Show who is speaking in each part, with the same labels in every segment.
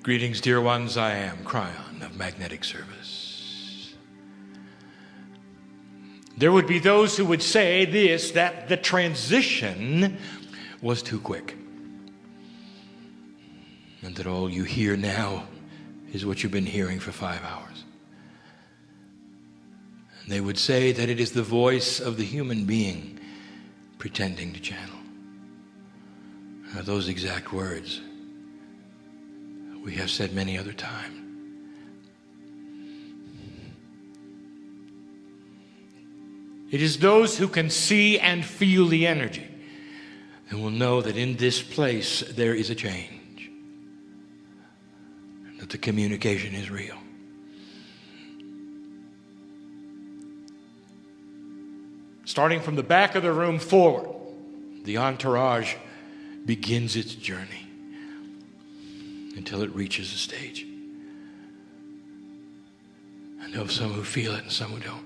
Speaker 1: Greetings, dear ones. I am Kryon of Magnetic Service. There would be those who would say this, that the transition was too quick, and that all you hear now is what you've been hearing for 5 hours. And they would say that it is the voice of the human being pretending to channel. Now, those exact words we have said many other times. It is those who can see and feel the energy and will know that in this place there is a change, that the communication is real. Starting from the back of the room forward, the entourage begins its journey until it reaches the stage. I know some who feel it and some who don't.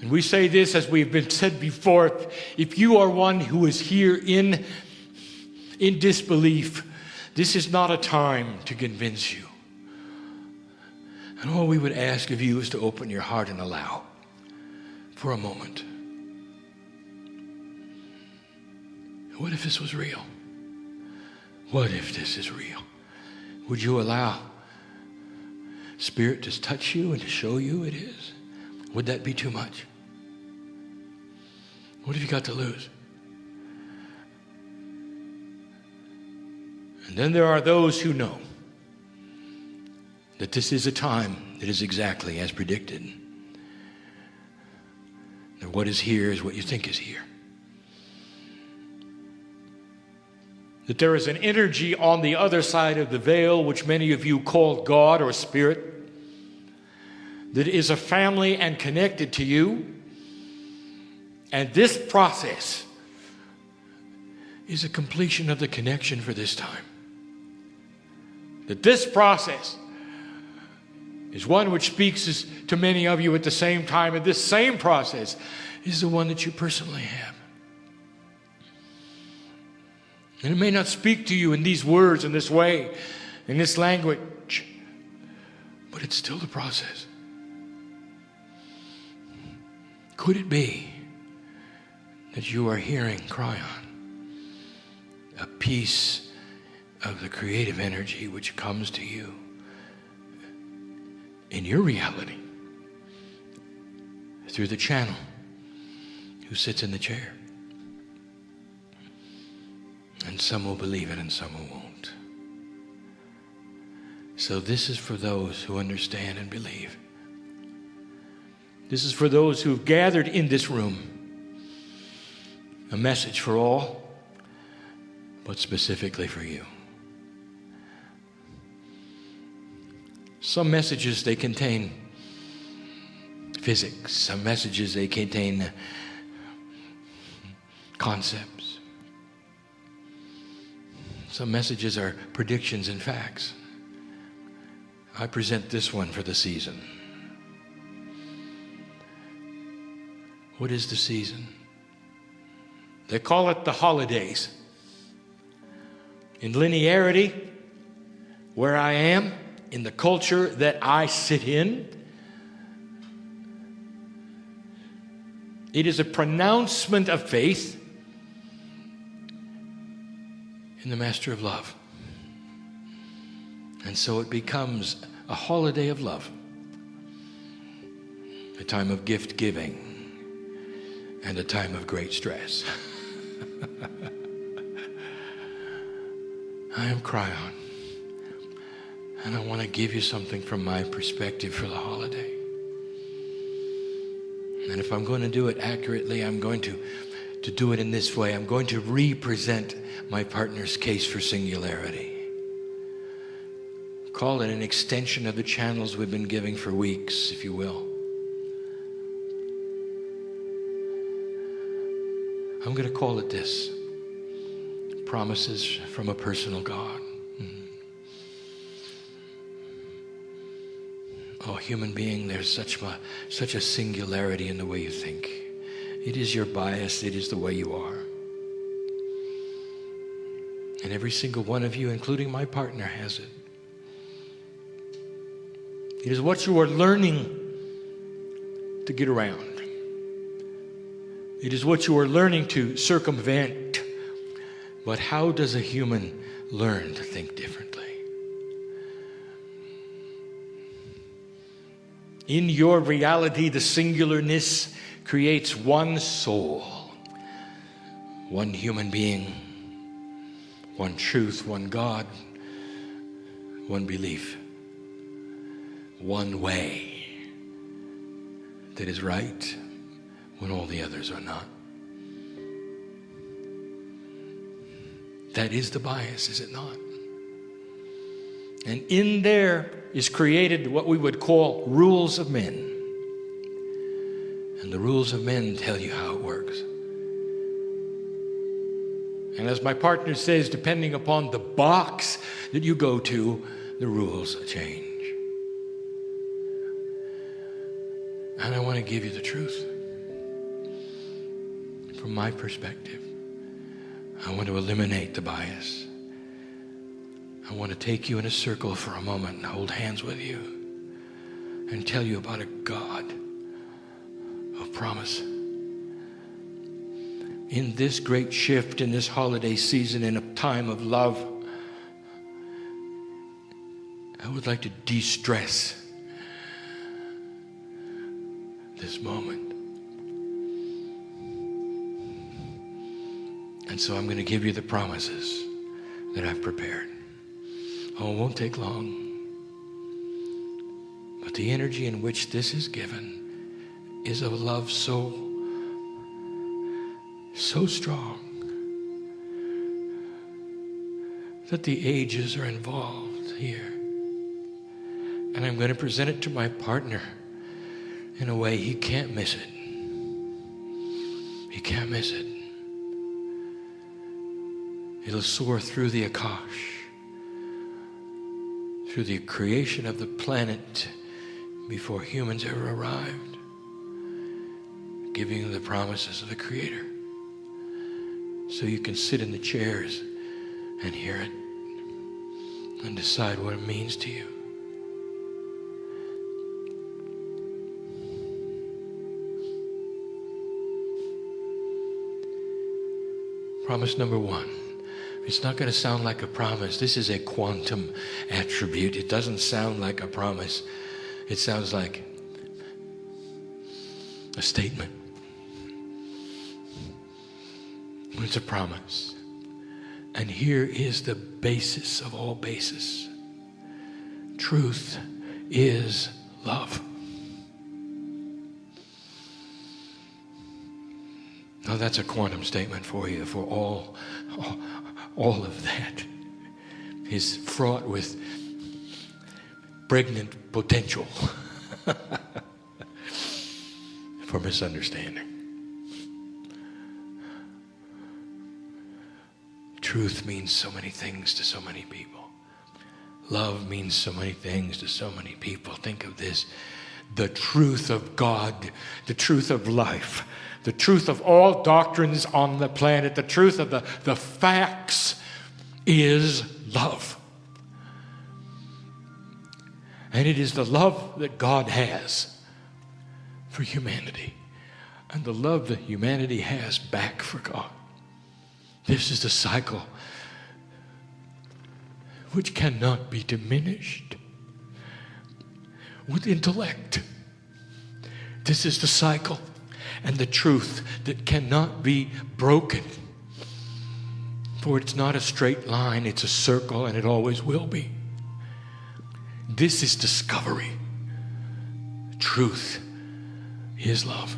Speaker 1: And we say this as we've been said before, if you are one who is here in disbelief, this is not a time to convince you. And all we would ask of you is to open your heart and allow for a moment. What if this was real? What if this is real? Would you allow Spirit to touch you and to show you it is? Would that be too much? What have you got to lose? And then there are those who know that this is a time that is exactly as predicted. That what is here is what you think is here. That there is an energy on the other side of the veil, which many of you call God or Spirit, that is a family and connected to you. And this process is a completion of the connection for this time. That this process is one which speaks to many of you at the same time, and this same process is the one that you personally have. And it may not speak to you in these words, in this way, in this language, but it's still the process. Could it be that you are hearing Kryon, a piece of the creative energy which comes to you in your reality through the channel who sits in the chair? And some will believe it and some who won't. So this is for those who understand and believe. This is for those who've gathered in this room. A message for all, but specifically for you. Some messages, they contain physics. Some messages, they contain concepts. Some messages are predictions and facts. I present this one for the season. What is the season? They call it the holidays. In linearity, where I am, in the culture that I sit in, it is a pronouncement of faith in the Master of Love. And so it becomes a holiday of love, a time of gift giving, and a time of great stress. I am Kryon, and I want to give you something from my perspective for the holiday. And if I'm going to do it accurately, I'm going to do it in this way. I'm going to represent my partner's case for singularity. Call it an extension of the channels we've been giving for weeks, if you will. I'm going to call it this: Promises from a Personal God. Oh, human being, there's such a singularity in the way you think. It is your bias. It is the way you are. And every single one of you, including my partner, has it. It is what you are learning to get around. It is what you are learning to circumvent. But how does a human learn to think differently? In your reality, the singularness creates one soul, one human being, one truth, one God, one belief, one way that is right when all the others are not. That is the bias, is it not? And in there is created what we would call rules of men. And the rules of men tell you how it works. And as my partner says, depending upon the box that you go to, the rules change. And I want to give you the truth. From my perspective, I want to eliminate the bias. I want to take you in a circle for a moment and hold hands with you and tell you about a God of promise. In this great shift, in this holiday season, in a time of love, I would like to de-stress this moment. And so I'm going to give you the promises that I've prepared. Oh, it won't take long. But the energy in which this is given is of love so strong that the ages are involved here. And I'm going to present it to my partner in a way he can't miss it. He can't miss it. It'll soar through the Akash, through the creation of the planet before humans ever arrived, giving you the promises of the Creator. So you can sit in the chairs and hear it and decide what it means to you. Promise number one. It's not going to sound like a promise. This is a quantum attribute. It doesn't sound like a promise. It sounds like a statement. It's a promise. And here is the basis of all basis. Truth is love. Now that's a quantum statement for you, for all of that is fraught with pregnant potential for misunderstanding. Truth means so many things to so many people. Love means so many things to so many people. Think of this. The truth of God, the truth of life, the truth of all doctrines on the planet, the truth of the facts is love. And it is the love that God has for humanity and the love that humanity has back for God. This is the cycle which cannot be diminished with intellect. This is the cycle and the truth that cannot be broken. For it's not a straight line, it's a circle, and it always will be. This is discovery. Truth is love.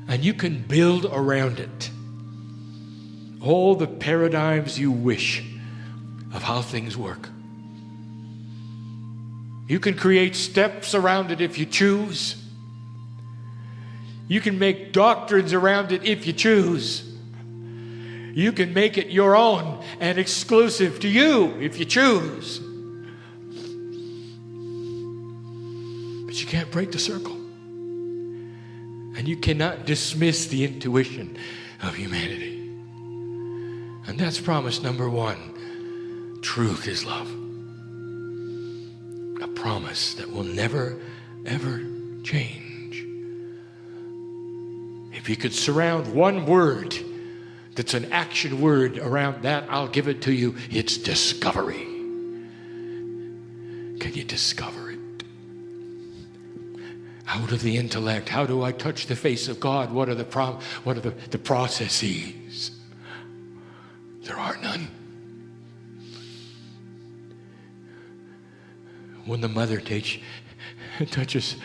Speaker 1: And you can build around it all the paradigms you wish of how things work. You can create steps around it if you choose. You can make doctrines around it if you choose. You can make it your own and exclusive to you if you choose. But you can't break the circle. And you cannot dismiss the intuition of humanity. And that's promise number one. Truth is love. A promise that will never, ever change. If you could surround one word that's an action word around that, I'll give it to you. It's discovery. Can you discover it? Out of the intellect, how do I touch the face of God? What are the processes? There are none. When the mother touches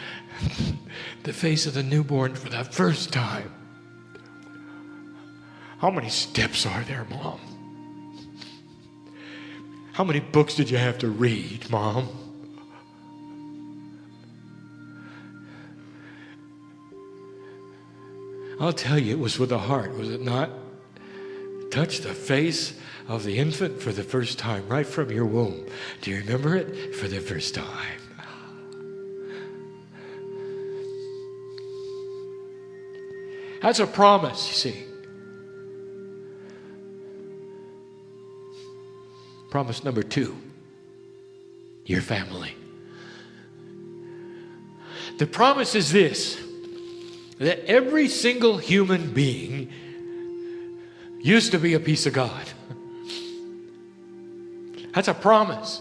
Speaker 1: the face of the newborn for the first time, how many steps are there, Mom? How many books did you have to read, Mom? I'll tell you, it was with the heart, was it not? Touch the face of the infant for the first time, right from your womb. Do you remember it? For the first time. That's a promise, you see. Promise number two, your family. The promise is this, that every single human being used to be a piece of God. That's a promise.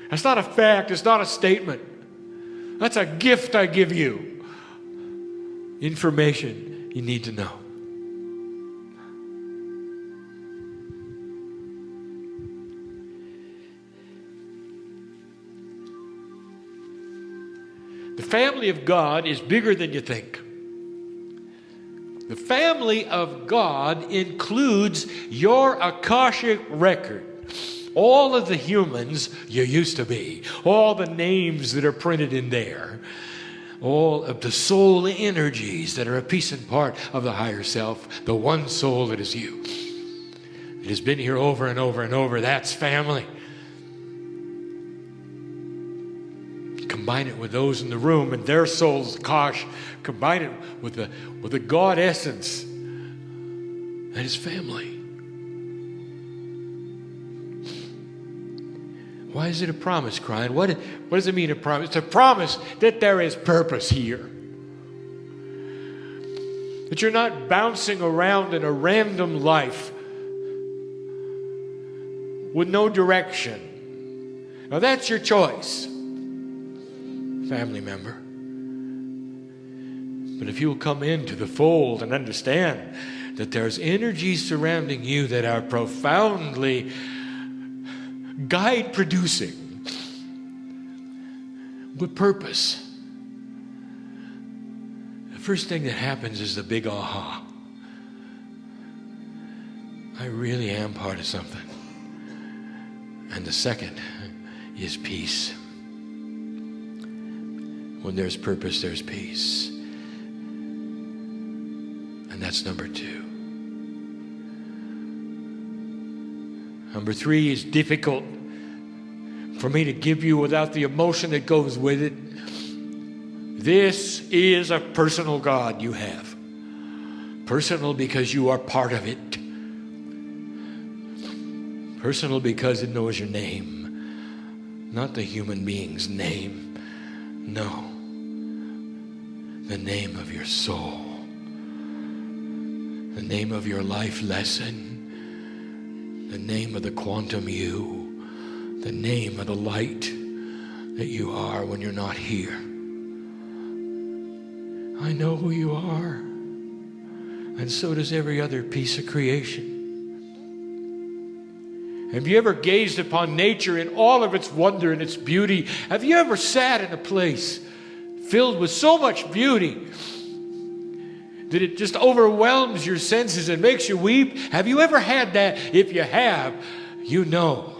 Speaker 1: That's not a fact. It's not a statement. That's a gift I give you. Information you need to know. The family of God is bigger than you think. The family of God includes your Akashic record. All of the humans you used to be. All the names that are printed in there. All of the soul energies that are a piece and part of the higher self. The one soul that is you. It has been here over and over and over. That's family. Combine it with those in the room and their souls, gosh, combine it with the God essence. That is family. Why is it a promise, Kryon? What does it mean, a promise? It's a promise that there is purpose here. That you're not bouncing around in a random life with no direction. Now that's your choice, family member. But if you will come into the fold and understand that there's energies surrounding you that are profoundly guide producing with purpose, the first thing that happens is the big aha. I really am part of something. And the second is peace. When there's purpose, there's peace. And that's number two. Number three is difficult for me to give you without the emotion that goes with it. This is a personal God you have. Personal because you are part of it. Personal because it knows your name. Not the human being's name. No. The name of your soul. The name of your life lesson. The name of the quantum you. The name of the light that you are when you're not here. I know who you are. And so does every other piece of creation. Have you ever gazed upon nature in all of its wonder and its beauty? Have you ever sat in a place filled with so much beauty that it just overwhelms your senses and makes you weep? Have you ever had that? If you have, you know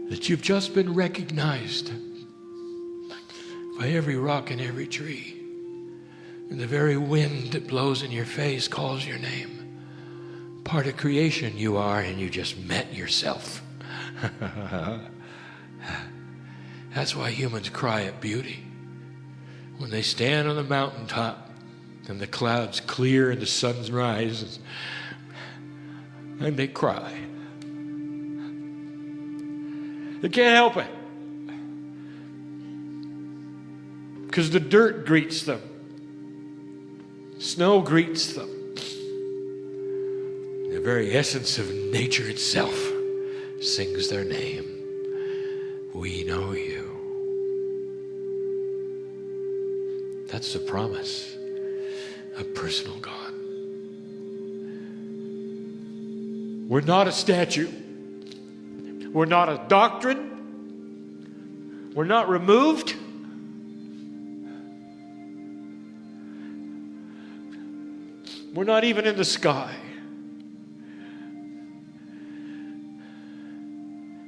Speaker 1: that you've just been recognized by every rock and every tree. And the very wind that blows in your face calls your name. Part of creation you are, and you just met yourself. That's why humans cry at beauty. When they stand on the mountaintop and the clouds clear and the sun rises, and they cry. They can't help it, because the dirt greets them. Snow greets them. The very essence of nature itself sings their name. We know you. That's the promise of personal God. We're not a statue. We're not a doctrine. We're not removed. We're not even in the sky.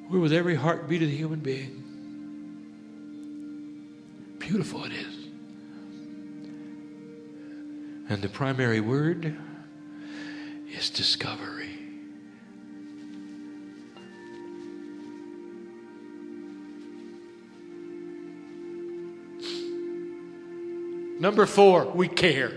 Speaker 1: We're with every heartbeat of the human being. Beautiful it is. And the primary word is discovery. Number 4, we care.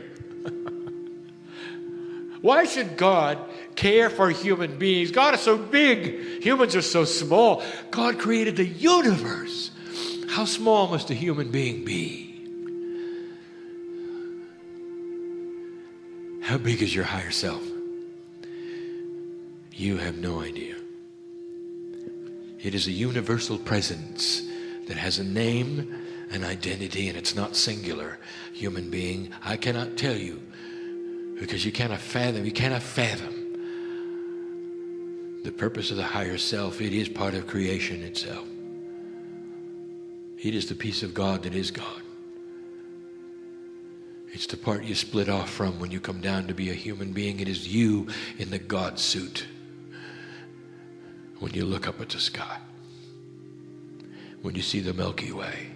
Speaker 1: Why should God care for human beings? God is so big. Humans are so small. God created the universe. How small must a human being be? How big is your higher self? You have no idea. It is a universal presence that has a name, an identity, and it's not singular. Human being, I cannot tell you, because you cannot fathom the purpose of the higher self. It is part of creation itself. It is the piece of God that is God. It's the part you split off from when you come down to be a human being. It is you in the God suit. When you look up at the sky, when you see the Milky Way,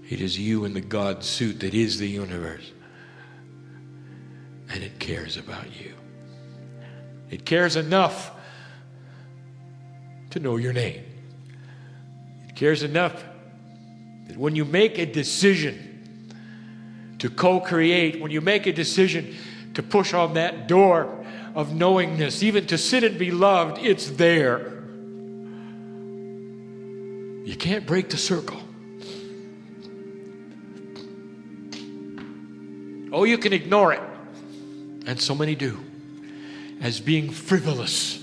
Speaker 1: it is you in the God suit that is the universe. And it cares about you. It cares enough to know your name. It cares enough that when you make a decision to co-create, when you make a decision to push on that door of knowingness, even to sit and be loved, it's there. You can't break the circle. Oh, you can ignore it. And so many do. As being frivolous.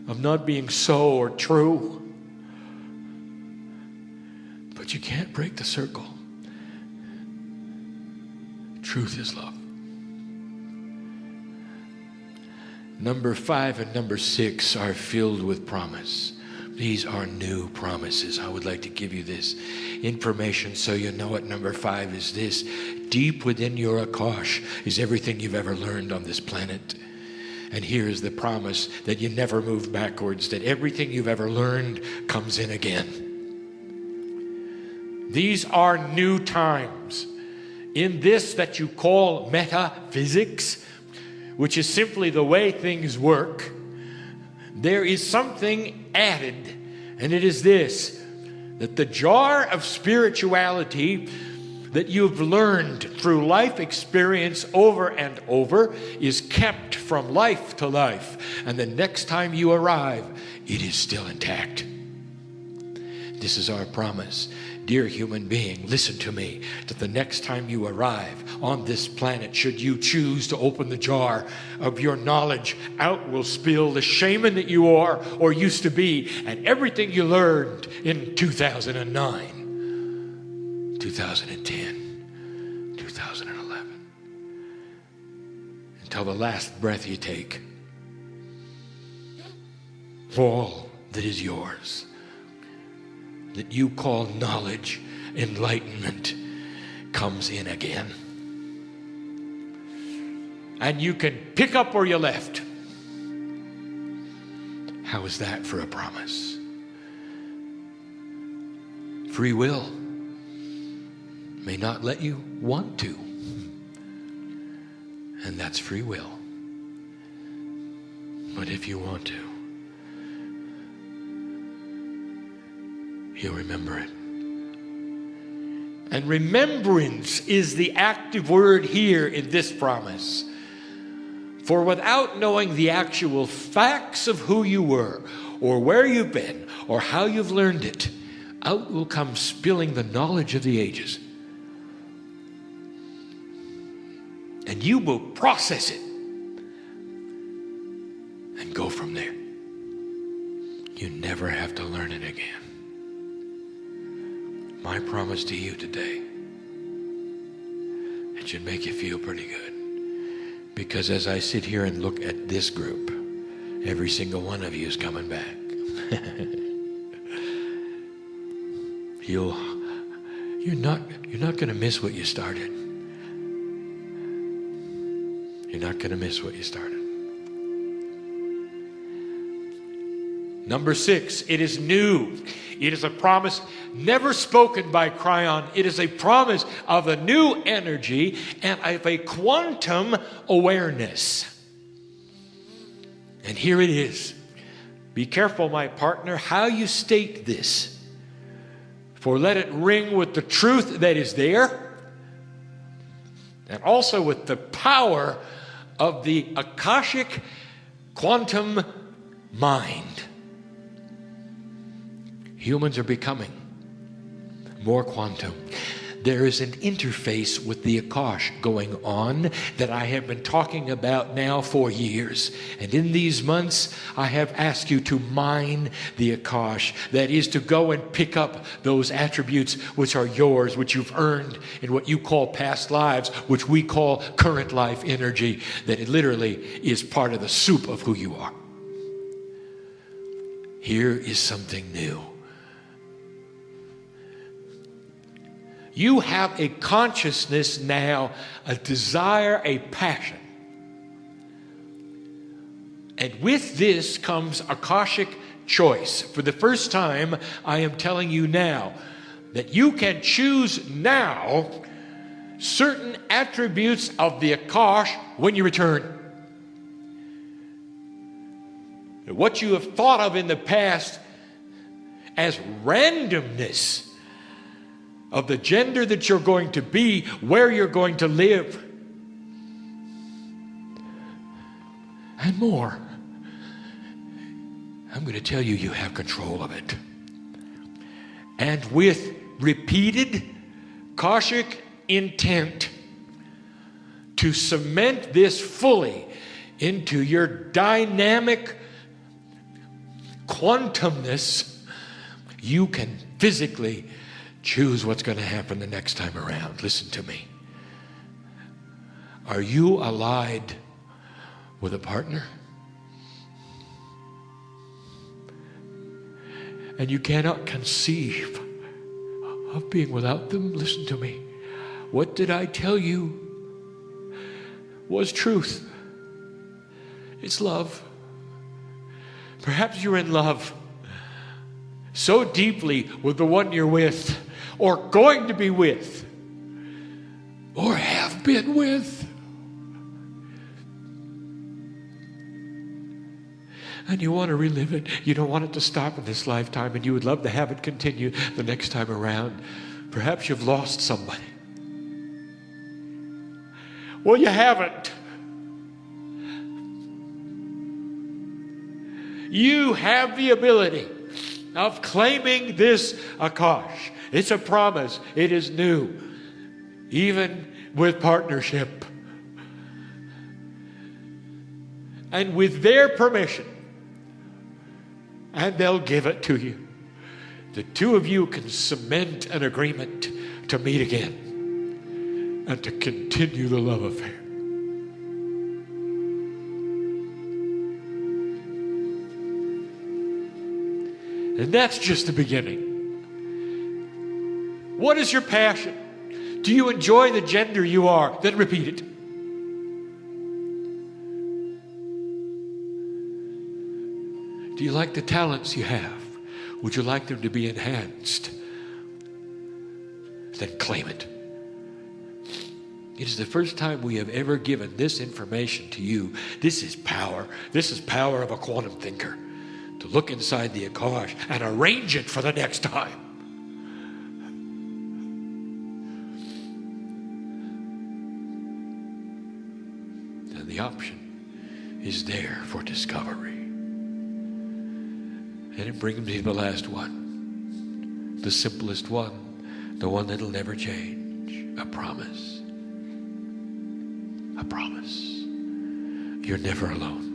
Speaker 1: Of not being so or true. But you can't break the circle. Truth is love. Number 5 and number 6 are filled with promise. These are new promises. I would like to give you this information so you know it. Number 5 is this. Deep within your Akash is everything you've ever learned on this planet. And here is the promise that you never move backwards, that everything you've ever learned comes in again. These are new times. In this that you call metaphysics, which is simply the way things work, there is something added, and it is this, that the jar of spirituality that you've learned through life experience over and over is kept from life to life, and the next time you arrive, it is still intact. This is our promise. Dear human being, listen to me, that the next time you arrive on this planet, should you choose to open the jar of your knowledge, out will spill the shaman that you are or used to be, and everything you learned in 2009, 2010, 2011, until the last breath you take. All that is yours, that you call knowledge, enlightenment, comes in again. And you can pick up where you left. How is that for a promise? Free will may not let you want to. And that's free will. But if you want to, you'll remember it. And remembrance is the active word here in this promise. For without knowing the actual facts of who you were, or where you've been, or how you've learned it, out will come spilling the knowledge of the ages. And you will process it and go from there. You never have to learn it again. My promise to you today, it should make you feel pretty good. Because as I sit here and look at this group, every single one of you is coming back. You're not going to miss what you started. You're not going to miss what you started. Number 6, it is new. It is a promise never spoken by Kryon. It is a promise of a new energy and of a quantum awareness. And here it is. Be careful, my partner, how you state this. For let it ring with the truth that is there, and also with the power of the Akashic quantum mind. Humans are becoming more quantum. There is an interface with the Akash going on that I have been talking about now for years. And in these months, I have asked you to mine the Akash. That is to go and pick up those attributes which are yours, which you've earned in what you call past lives, which we call current life energy, that it literally is part of the soup of who you are. Here is something new. You have a consciousness now, a desire, a passion. And with this comes Akashic choice. For the first time, I am telling you now that you can choose now certain attributes of the Akash when you return. What you have thought of in the past as randomness of the gender that you're going to be, where you're going to live, and more. I'm going to tell you, you have control of it. And with repeated Akashic intent to cement this fully into your dynamic quantumness, you can physically choose what's going to happen the next time around. Listen to me. Are you allied with a partner? And you cannot conceive of being without them? Listen to me. What did I tell you was truth? It's love. Perhaps you're in love so deeply with the one you're with, or going to be with, or have been with. And you want to relive it. You don't want it to stop in this lifetime, and you would love to have it continue the next time around. Perhaps you've lost somebody. Well, you haven't. You have the ability of claiming this Akash. It's a promise. It is new. Even with partnership. And with their permission. And they'll give it to you. The two of you can cement an agreement to meet again. And to continue the love affair. And that's just the beginning. What is your passion? Do you enjoy the gender you are? Then repeat it. Do you like the talents you have? Would you like them to be enhanced? Then claim it. It is the first time we have ever given this information to you. This is power. This is power of a quantum thinker. To look inside the Akash and arrange it for the next time. is there for discovery. And it brings me to the last one, the simplest one, the one that'll never change. A promise. A promise. You're never alone.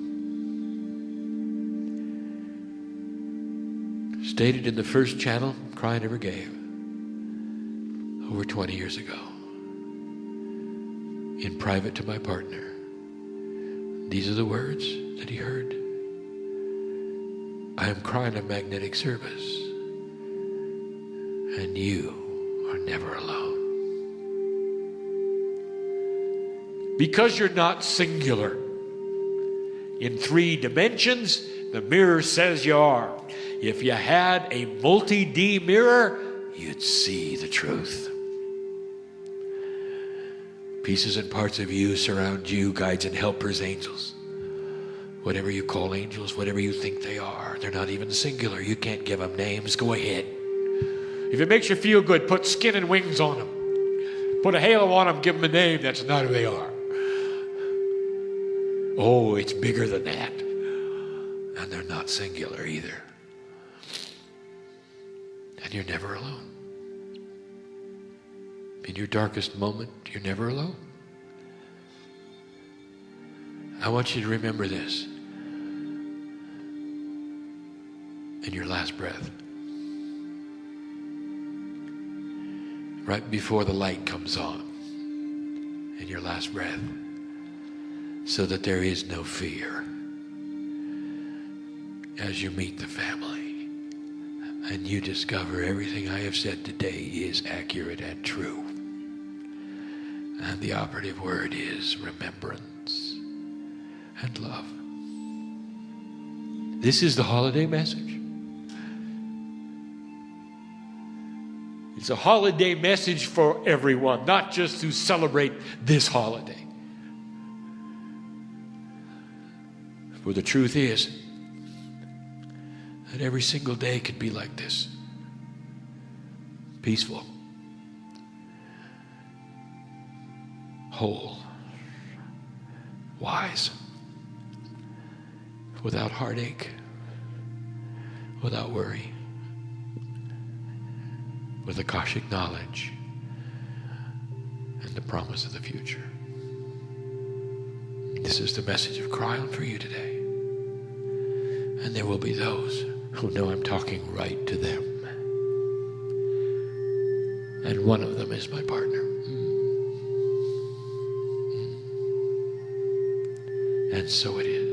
Speaker 1: Stated in the first channel Kryon ever gave over 20 years ago, in private to my partner. These are the words that he heard. I am Kryon of magnetic service, and you are never alone. Because you're not singular in 3 dimensions, the mirror says you are. If you had a multi-D mirror, you'd see the truth. Pieces and parts of you surround you, guides and helpers, angels. Whatever you call angels, whatever you think they are, they're not even singular. You can't give them names. Go ahead. If it makes you feel good, put skin and wings on them. Put a halo on them, give them a name. That's not who they are. Oh, it's bigger than that. And they're not singular either. And you're never alone. In your darkest moment, you're never alone. I want you to remember this. In your last breath. Right before the light comes on. In your last breath. So that there is no fear. As you meet the family. And you discover everything I have said today is accurate and true. And the operative word is remembrance and love. This is the holiday message. It's a holiday message for everyone, not just to celebrate this holiday. For the truth is that every single day could be like this. Peaceful. Whole. Wise. Without heartache. Without worry. With Akashic knowledge. And the promise of the future. This is the message of Kryon for you today. And there will be those who know I'm talking right to them. And one of them is my partner. And so it is.